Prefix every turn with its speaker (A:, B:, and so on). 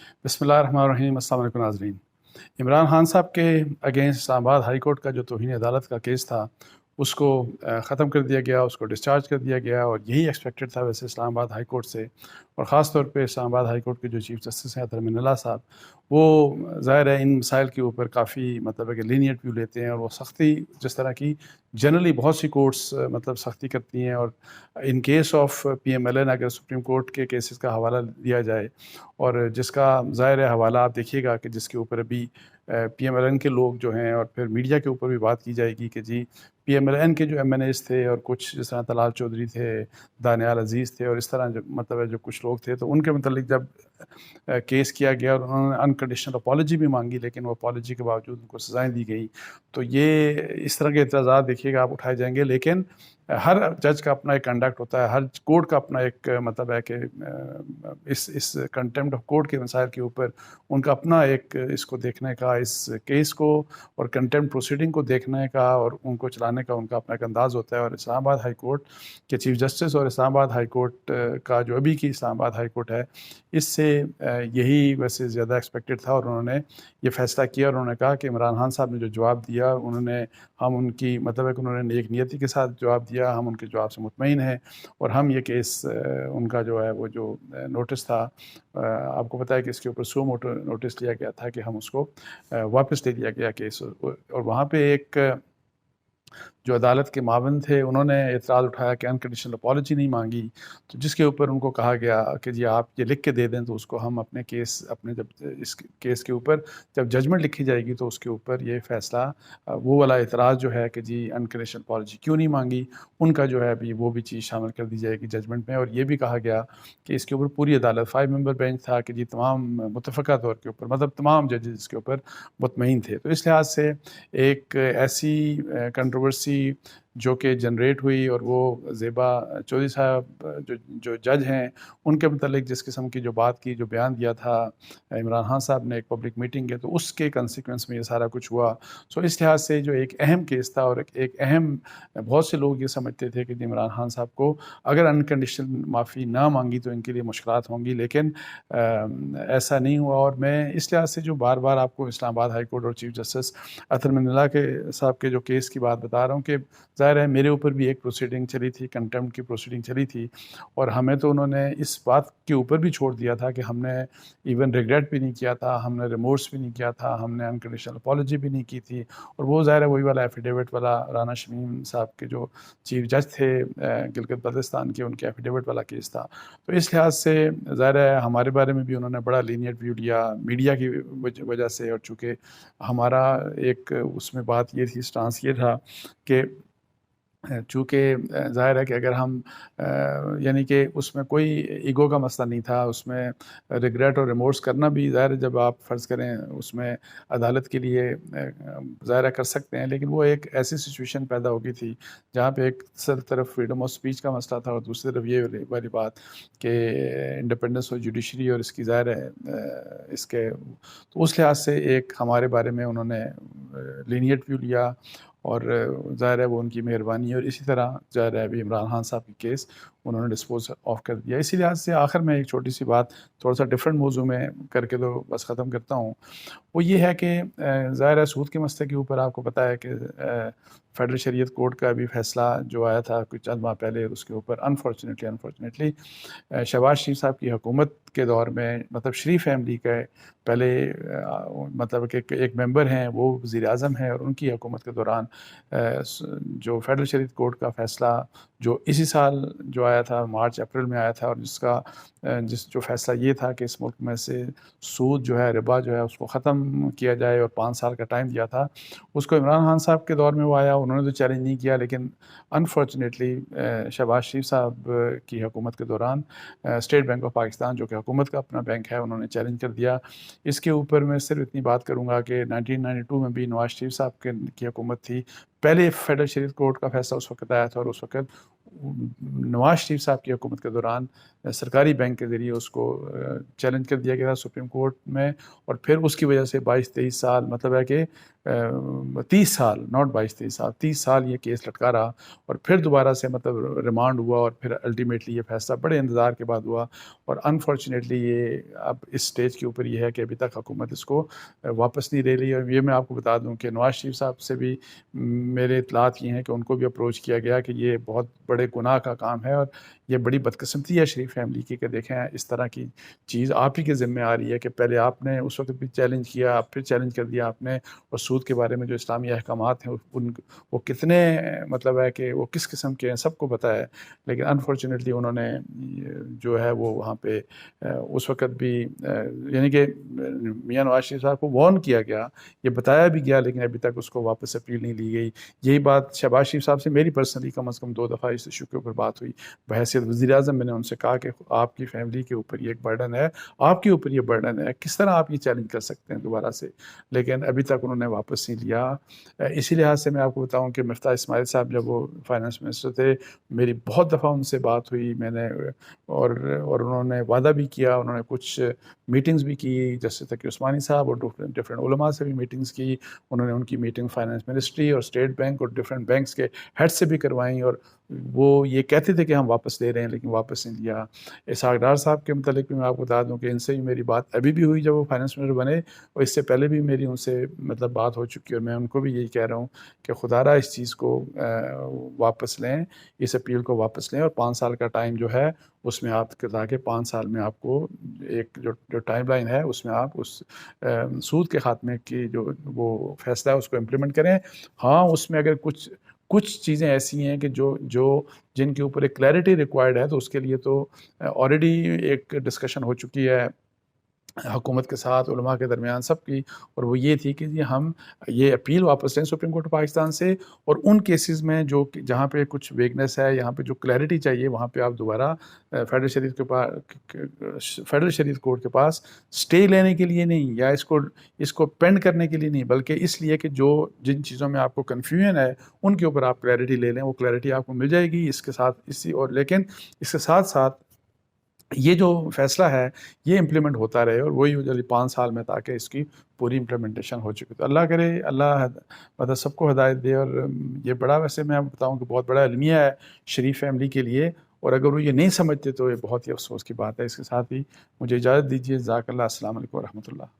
A: بسم اللہ الرحمن الرحیم۔ السلام علیکم ناظرین۔ عمران خان صاحب کے اگینسٹ اسلام آباد ہائی کورٹ کا جو توہین عدالت کا کیس تھا اس کو ختم کر دیا گیا، اس کو ڈسچارج کر دیا گیا، اور یہی ایکسپیکٹڈ تھا ویسے اسلام آباد ہائی کورٹ سے، اور خاص طور پہ اسلام آباد ہائی کورٹ کے جو چیف جسٹس ہیں اطہر من اللہ صاحب، وہ ظاہر ہے ان مسائل کے اوپر کافی کہ لینیٹ ویو لیتے ہیں، اور وہ سختی جس طرح کی جنرلی بہت سی کورٹس سختی کرتی ہیں، اور in case of P M L N اگر سپریم کورٹ کے کیسز کا حوالہ دیا جائے، اور جس کا ظاہر ہے حوالہ آپ دیکھیے گا کہ جس کے اوپر ابھی پی ایم ایل این کے لوگ جو ہیں، اور پھر میڈیا کے اوپر بھی بات کی جائے گی کہ جی پی ایم ایل این کے جو ایم این ایز تھے، اور کچھ جس طرح طلال چودھری تھے، دانیال عزیز تھے، اور اس طرح جو کچھ لوگ تھے، تو ان کے متعلق جب کیس کیا گیا اور انہوں نے انکنڈیشنل اپالوجی بھی مانگی، لیکن وہ اپالوجی کے باوجود ان کو سزائیں دی گئی، تو یہ اس طرح کے اعتراضات دیکھیے گا آپ اٹھائے جائیں گے۔ لیکن ہر جج کا اپنا ایک کنڈکٹ ہوتا ہے، ہر کورٹ کا اپنا ایک ہے کہ اس کنٹیمپٹ آف کورٹ کے مسائل کے اوپر ان کا اپنا ایک اس کو دیکھنے کا، اس کیس کو اور کنٹیمپٹ پروسیڈنگ کو دیکھنے کا اور ان کو چلانے کا ان کا اپنا ایک انداز ہوتا ہے۔ اور اسلام آباد ہائی کورٹ کے چیف جسٹس اور اسلام آباد ہائی کورٹ کا جو ابھی کی اسلام آباد ہائی کورٹ ہے، اس سے یہی ویسے زیادہ ایکسپیکٹڈ تھا، اور انہوں نے یہ فیصلہ کیا، اور انہوں نے کہا کہ عمران خان صاحب نے جو جواب دیا، انہوں نے ہم ان کی کہ انہوں نے ایک نیتی کے ساتھ جواب دیا، ہم ان کے جواب سے مطمئن ہیں، اور ہم یہ کیس ان کا جو ہے وہ جو نوٹس تھا، آپ کو پتہ ہے کہ اس کے اوپر سو نوٹس لیا گیا تھا کہ ہم اس کو واپس لے لیا گیا کیس، اور وہاں پہ ایک جو عدالت کے معاون تھے انہوں نے اعتراض اٹھایا کہ انکنڈیشنل اپالوجی نہیں مانگی، تو جس کے اوپر ان کو کہا گیا کہ جی آپ یہ لکھ کے دے دیں، تو اس کو ہم اپنے جب اس کیس کے اوپر جب ججمنٹ لکھی جائے گی تو اس کے اوپر یہ فیصلہ وہ والا اعتراض جو ہے کہ جی انکنڈیشنل اپالوجی کیوں نہیں مانگی، ان کا جو ہے ابھی وہ بھی چیز شامل کر دی جائے گی ججمنٹ میں۔ اور یہ بھی کہا گیا کہ اس کے اوپر پوری عدالت 5 ممبر بینچ تھا کہ جی تمام متفقہ طور کے اوپر تمام ججز اس کے اوپر مطمئن تھے۔ تو اس لحاظ سے ایک ایسی کنٹروورسی جو کہ جنریٹ ہوئی، اور وہ زیبا چودھری صاحب جو جج ہیں ان کے متعلق جس قسم کی جو بات کی، جو بیان دیا تھا عمران خان صاحب نے ایک پبلک میٹنگ ہے، تو اس کے کنسیکوینس میں یہ سارا کچھ ہوا۔ سو اس لحاظ سے جو ایک اہم کیس تھا، اور ایک اہم بہت سے لوگ یہ سمجھتے تھے کہ عمران خان صاحب کو اگر انکنڈیشنل معافی نہ مانگی تو ان کے لیے مشکلات ہوں گی، لیکن ایسا نہیں ہوا۔ اور میں اس لحاظ سے جو بار بار آپ کو اسلام آباد ہائی کورٹ اور چیف جسٹس اطہر من اللہ کے صاحب کے جو کیس کی بات بتا رہا ہوں، کہ ظاہر ہے میرے اوپر بھی ایک پروسیڈنگ چلی تھی، کنٹیمپٹ کی پروسیڈنگ چلی تھی، اور ہمیں تو انہوں نے اس بات کے اوپر بھی چھوڑ دیا تھا کہ ہم نے ایون ریگریٹ بھی نہیں کیا تھا، ہم نے ریمورس بھی نہیں کیا تھا، ہم نے انکنڈیشنل اپالوجی بھی نہیں کی تھی، اور وہ ظاہر ہے وہی والا ایفیڈیوٹ والا رانا شمیم صاحب کے جو چیف جج تھے گلگت بلتستان کے، ان کے ایفیڈیوٹ والا کیس تھا۔ تو اس لحاظ سے ظاہر ہے ہمارے بارے میں بھی انہوں نے بڑا لینیٹ ویو لیا میڈیا کی وجہ سے، اور چونکہ ہمارا ایک اس میں بات یہ تھی، سٹانس یہ تھا کہ چونکہ ظاہر ہے کہ اگر ہم یعنی کہ اس میں کوئی ایگو کا مسئلہ نہیں تھا، اس میں ریگریٹ اور ریمورس کرنا بھی ظاہر ہے جب آپ فرض کریں اس میں عدالت کے لیے ظاہر کر سکتے ہیں، لیکن وہ ایک ایسی سچویشن پیدا ہو گئی تھی جہاں پہ ایک طرف فریڈم آف سپیچ کا مسئلہ تھا، اور دوسری طرف یہ والی بات کہ انڈیپینڈنس آف جوڈیشری اور اس کی ظاہر ہے اس کے، تو اس لحاظ سے ایک ہمارے بارے میں انہوں نے لینیٹ ویو لیا، اور ظاہر ہے وہ ان کی مہربانی، اور اسی طرح ظاہر ہے ابھی عمران خان صاحب کی کیس انہوں نے ڈسپوز آف کر دیا۔ اسی لحاظ سے آخر میں ایک چھوٹی سی بات تھوڑا سا ڈفرینٹ موضوع میں کر کے تو بس ختم کرتا ہوں، وہ یہ ہے کہ ظاہر ہے سود کے مسئلے کے اوپر آپ کو پتہ ہے کہ فیڈرل شریعت کورٹ کا بھی فیصلہ جو آیا تھا کچھ چند ماہ پہلے، اس کے اوپر انفارچونیٹلی شہباز شریف صاحب کی حکومت کے دور میں شریف فیملی کے پہلے کہ ایک ممبر ہیں وہ وزیر اعظم ہیں، اور ان کی حکومت کے دوران جو فیڈرل شریعت کورٹ کا فیصلہ جو اسی سال جو آیا تھا مارچ اپریل میں آیا تھا، اور جو فیصلہ یہ تھا کہ اس ملک میں سے سود جو ہے، ربا جو ہے، اس کو ختم کیا جائے، اور 5 سال کا ٹائم دیا تھا، اس کو عمران خان صاحب کے دور میں وہ آیا، انہوں نے تو چیلنج نہیں کیا، لیکن انفارچونیٹلی شہباز شریف صاحب کی حکومت کے دوران اسٹیٹ بینک آف پاکستان جو کہ حکومت کا اپنا بینک ہے، انہوں نے چیلنج کر دیا۔ اس کے اوپر میں صرف اتنی بات کروں گا کہ 1992 میں بھی نواز شریف صاحب کی حکومت تھی، پہلے فیڈرل شریعت کورٹ کا فیصلہ اس وقت آیا تھا، اور اس وقت نواز شریف صاحب کی حکومت کے دوران سرکاری بینک کے ذریعے اس کو چیلنج کر دیا گیا تھا سپریم کورٹ میں، اور پھر اس کی وجہ سے 22-23 سال ہے کہ 30 سال، ناٹ 22-23 سال، 30 سال یہ کیس لٹکا رہا، اور پھر دوبارہ سے مطلب ریمانڈ ہوا، اور پھر الٹیمیٹلی یہ فیصلہ بڑے انتظار کے بعد ہوا، اور انفارچونیٹلی یہ اب اس سٹیج کے اوپر یہ ہے کہ ابھی تک حکومت اس کو واپس نہیں لے رہی ہے۔ اور یہ میں آپ کو بتا دوں کہ نواز شریف صاحب سے بھی میرے اطلاعات یہ ہیں کہ ان کو بھی اپروچ کیا گیا کہ یہ بہت بڑے گناہ کا کام ہے، اور یہ بڑی بدقسمتی ہے شریف فیملی کی کہ دیکھیں اس طرح کی چیز آپ ہی کے ذمہ آ رہی ہے کہ پہلے آپ نے اس وقت بھی چیلنج کیا، پھر چیلنج کر دیا آپ نے، اور سود کے بارے میں جو اسلامی احکامات ہیں وہ کتنے مطلب ہے کہ وہ کس قسم کے ہیں سب کو پتہ ہے، لیکن انفارچونیٹلی انہوں نے جو ہے وہ وہاں پہ اس وقت بھی یعنی کہ میاں نواز شریف صاحب کو وارن کیا گیا، یہ بتایا بھی گیا، لیکن ابھی تک اس کو واپس اپیل نہیں لی گئی۔ یہی بات شہباز شریف صاحب سے میری پرسنلی کم از کم 2 دفعہ اس ایشو کے اوپر بات ہوئی بحیثیت وزیر اعظم۔ میں نے ان سے کہا کہ آپ کی فیملی کے اوپر یہ ایک برڈن ہے، آپ کے اوپر یہ برڈن ہے، کس طرح آپ یہ چیلنج کر سکتے ہیں دوبارہ سے، لیکن ابھی تک انہوں نے واپس نہیں لیا۔ اسی لحاظ سے میں آپ کو بتاؤں کہ مفتاح اسماعیل صاحب جب وہ فائنانس منسٹر تھے، میری بہت دفعہ ان سے بات ہوئی، میں نے اور انہوں نے وعدہ بھی کیا، انہوں نے کچھ میٹنگز بھی کی، جیسے تقی عثمانی صاحب اور ڈفرینٹ علماء سے بھی میٹنگز کی، انہوں نے ان کی میٹنگ فائنانس منسٹری اور اسٹیٹ بینک اور ڈفرینٹ بینکس کے ہیڈ سے بھی کروائیں، اور وہ یہ کہتے تھے کہ ہم واپس لے رہے ہیں، لیکن واپس نہیں لیا۔ اسحاق ڈار صاحب کے متعلق بھی میں آپ کو بتا دوں کہ ان سے بھی میری بات ابھی بھی ہوئی جب وہ فائنانس منسٹر بنے، اور اس سے پہلے بھی میری ان سے مطلب بات ہو چکی ہے، اور میں ان کو بھی یہی کہہ رہا ہوں کہ خدا را اس چیز کو واپس لیں، اس اپیل کو واپس لیں، اور 5 سال کا ٹائم جو ہے اس میں آپ تاکہ 5 سال میں آپ کو ایک جو ٹائم لائن ہے اس میں آپ اس سود کے خاتمے کی جو وہ فیصلہ ہے اس کو امپلیمنٹ کریں۔ ہاں اس میں اگر کچھ چیزیں ایسی ہیں کہ جو جن کے اوپر ایک کلیئرٹی ریکوائرڈ ہے، تو اس کے لیے تو آلریڈی ایک ڈسکشن ہو چکی ہے حکومت کے ساتھ، علماء کے درمیان سب کی، اور وہ یہ تھی کہ ہم یہ اپیل واپس لیں سپریم کورٹ پاکستان سے، اور ان کیسز میں جہاں پہ کچھ ویکنیس ہے، یہاں پہ جو کلیئرٹی چاہیے، وہاں پہ آپ دوبارہ فیڈرل شریعت کورٹ کے پاس سٹے لینے کے لیے نہیں، یا اس کو پینڈ کرنے کے لیے نہیں، بلکہ اس لیے کہ جن چیزوں میں آپ کو کنفیوژن ہے ان کے اوپر آپ کلیئرٹی لے لیں، وہ کلیئرٹی آپ کو مل جائے گی اس کے ساتھ لیکن اس کے ساتھ ساتھ یہ جو فیصلہ ہے یہ امپلیمنٹ ہوتا رہے، اور وہی 5 سال میں تاکہ اس کی پوری امپلیمنٹیشن ہو چکی۔ تو اللہ کرے اللہ مطلب سب کو ہدایت دے، اور یہ بڑا ویسے میں بتاؤں کہ بہت بڑا المیہ ہے شریف فیملی کے لیے، اور اگر وہ یہ نہیں سمجھتے تو یہ بہت ہی افسوس کی بات ہے۔ اس کے ساتھ ہی مجھے اجازت دیجیے، جزاک اللہ، السلام علیکم ورحمۃ اللہ۔